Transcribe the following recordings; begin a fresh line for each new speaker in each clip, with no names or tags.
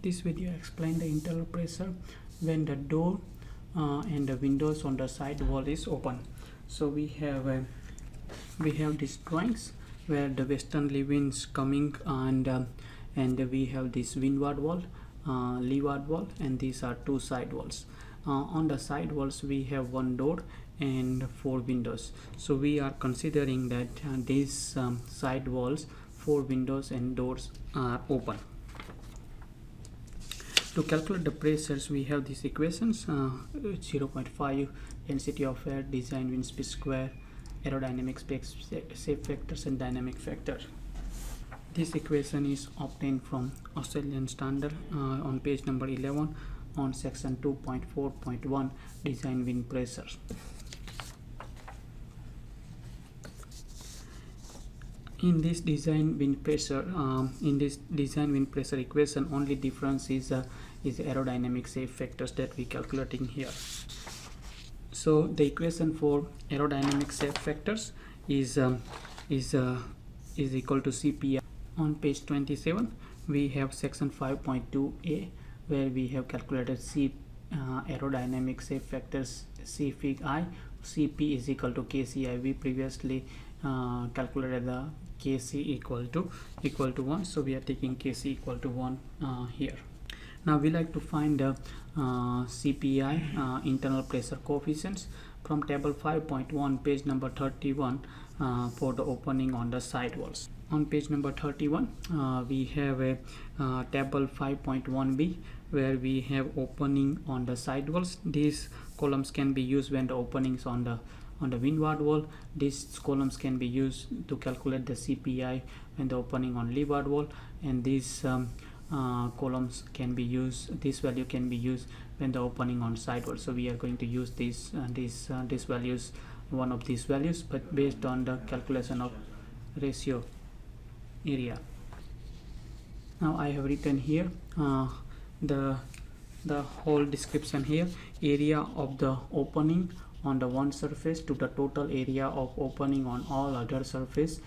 This video explains the internal pressure when the door and the windows on the side wall is open. So we have these drawings where the westerly winds coming and we have this windward wall, leeward wall, and these are two side walls. On the side walls we have one door and four windows. So we are considering that these side walls, four windows and doors are open. To calculate the pressures, we have these equations: 0.5 density of air, design wind speed square, aerodynamic shape factors, and dynamic factor. This equation is obtained from Australian Standard on page number 11 on section 2.4.1 design wind pressures. In this design wind pressure, equation, only difference is aerodynamic shape factors that we calculating here. So the equation for aerodynamic shape factors is equal to CPI. On page 27, we have section 5.2a where we have calculated aerodynamic shape factors C fig I. Cp is equal to KCI. We previously calculated the Kc equal to 1, so we are taking Kc equal to 1 here. Now we like to find the CPI internal pressure coefficients from table 5.1 page number 31 for the opening on the side walls. On page number 31 we have a table 5.1b where we have opening on the side walls. These columns can be used when the openings on the windward wall. These columns can be used to calculate the CPI when the opening on leeward wall, and these columns can be used, this value can be used when the opening on side wall. So we are going to use these values, one of these values, but based on the calculation of ratio area. Now I have written here the whole description here: area of the opening on the one surface to the total area of opening on all other surface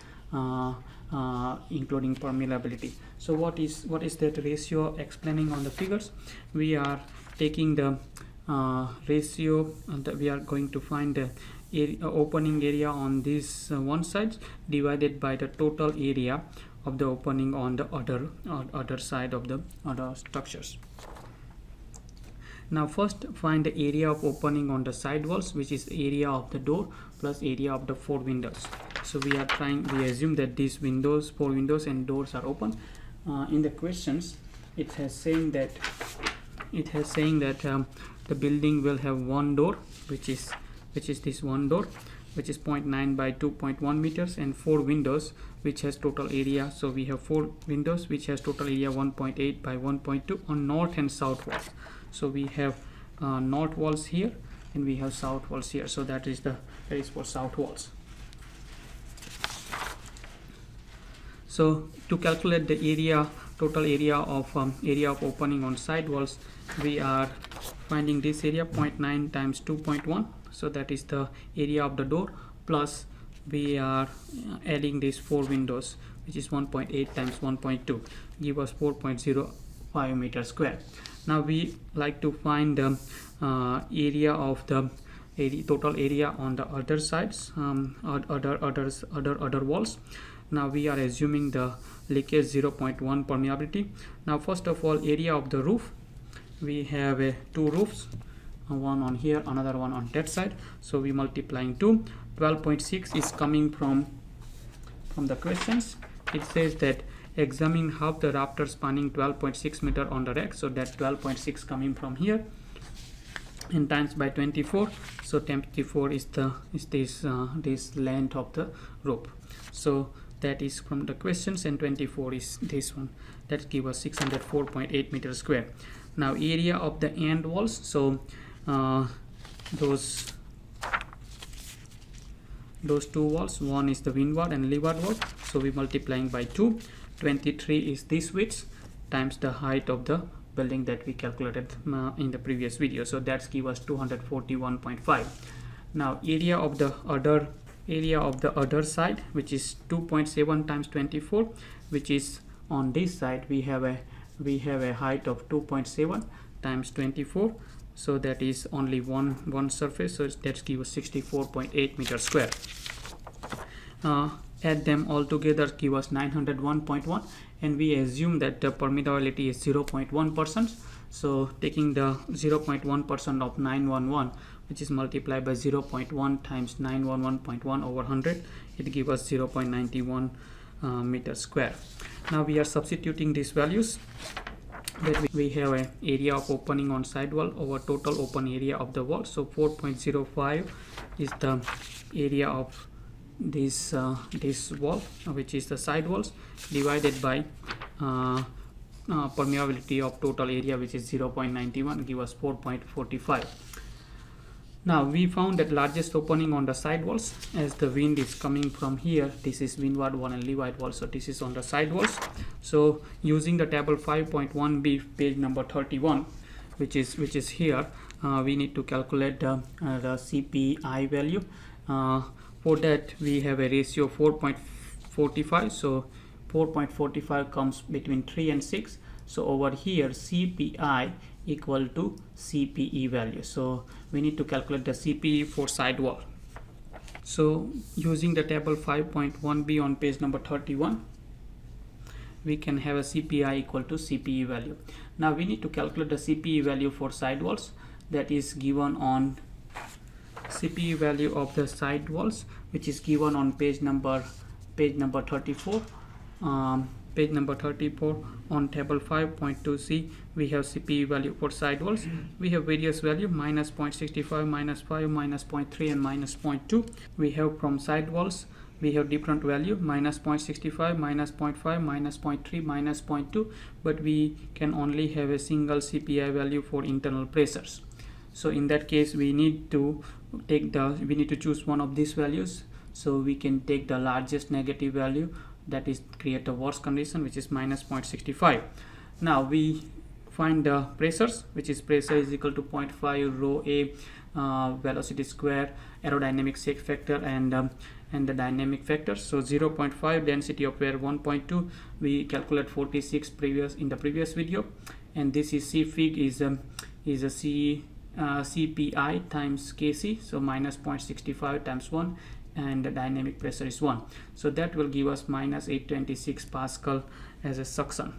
including permeability. So what is that ratio explaining on the figures? We are taking the ratio that we are going to find the opening area on this one side divided by the total area of the opening on the other side of the other structures. Now first find the area of opening on the side walls, which is area of the door plus area of the four windows. So we assume that these windows, four windows and doors are open. In the questions it has saying that the building will have one door, which is this one door, which is 0.9 by 2.1 meters, and four windows which has total area. So we have four windows which has total area 1.8 by 1.2 on north and south walls. So we have north walls here and we have south walls here. So that is for south walls. So to calculate the total area of opening on side walls, we are finding this area 0.9 times 2.1. So that is the area of the door, plus we are adding these four windows, which is 1.8 times 1.2, give us 4.05 meters square. Now we like to find the area of the total area on the other sides, other walls. Now we are assuming the leakage 0.1 permeability. Now first of all, area of the roof, we have two roofs, one on here, another one on that side. So we multiplying 2. 12.6 is coming from the questions. It says that examine half the rafter spanning 12.6 meter on the rack. So that 12.6 coming from here and times by 24. So 24 is this length of the rope. So that is from the questions, and 24 is this one. That gives us 604.8 meters square. Now area of the end walls. So those two walls, one is the windward and leeward wall. So we multiplying by 2. 23 is this width times the height of the building that we calculated in the previous video. So that's give us 241.5. Now area of the other side, which is 2.7 times 24, which is on this side we have a we have a height of 2.7 times 24, so that is only one surface, so that gives 64.8 meters square. Add them all together, give us 901.1, and we assume that the permeability is 0.1%. so taking the 0.1% of 911, which is multiplied by 0.1 times 911.1 over 100, it gives us 0.91 meters square. Now we are substituting these values, that we have an area of opening on side wall over total open area of the wall. So 4.05 is the area of this wall, which is the side walls, divided by permeability of total area, which is 0.91, give us 4.45. Now we found that largest opening on the side walls, as the wind is coming from here, this is windward wall and leeward wall, so this is on the side walls. So using the table 5.1b, page number 31, which is here, we need to calculate the CPI value. For that we have a ratio of 4.45, so 4.45 comes between 3 and 6. So over here CPI equal to CPE value, so we need to calculate the CPE for side wall. So using the table 5.1b on page number 31, we can have a CPI equal to CPE value. Now we need to calculate the CPE value for side walls, that is given on CPE value of the side walls, which is given on page number 34. Page number 34 on table 5.2c, we have CPE value for side walls. We have various value, minus 0.65, minus 5, minus 0.3 and minus 0.2. We have from side walls, we have different value, minus 0.65, minus 0.5, minus 0.3, minus 0.2, but we can only have a single CPI value for internal pressures. So in that case we need to choose one of these values. So we can take the largest negative value, that is create a worst condition, which is minus 0.65. Now we find the pressures, which is pressure is equal to 0.5 rho A velocity square, aerodynamic shake factor, and the dynamic factor. So 0.5, density of air 1.2, we calculate 46 in the previous video, and this is CFig is a CPI times Kc, so minus 0.65 times 1, and the dynamic pressure is 1, so that will give us minus 826 Pascal as a suction.